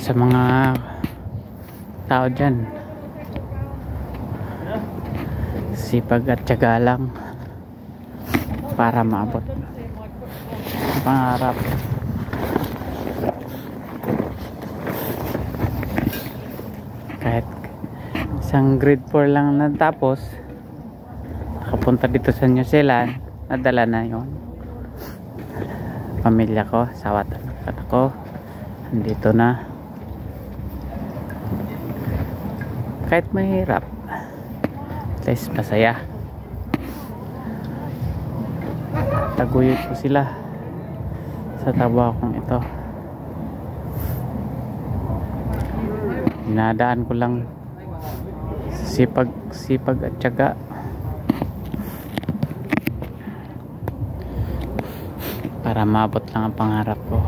sa mga tao dyan, sipag at tiyaga lang para maabot ang pangarap. Kahit isang grade 4 lang natapos, nakapunta dito sa New Zealand, nadala na yung pamilya ko, asawa at anak ko, andito na. Kahit mahirap, at least masaya. Taguyod ko sila sa trabaho kong ito. Dinadaan ko lang sipag at tiyaga para maabot lang ang pangarap ko.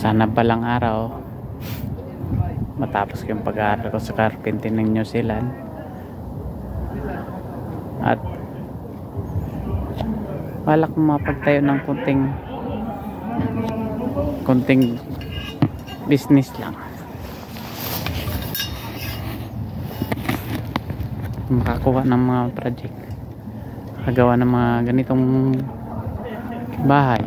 Sana balang araw matapos ko yung pag-aaral ko sa carpentry ng New Zealand at balak mapagtayo ng konting business lang, makakuha ng mga project, makagawa ng mga ganitong bahay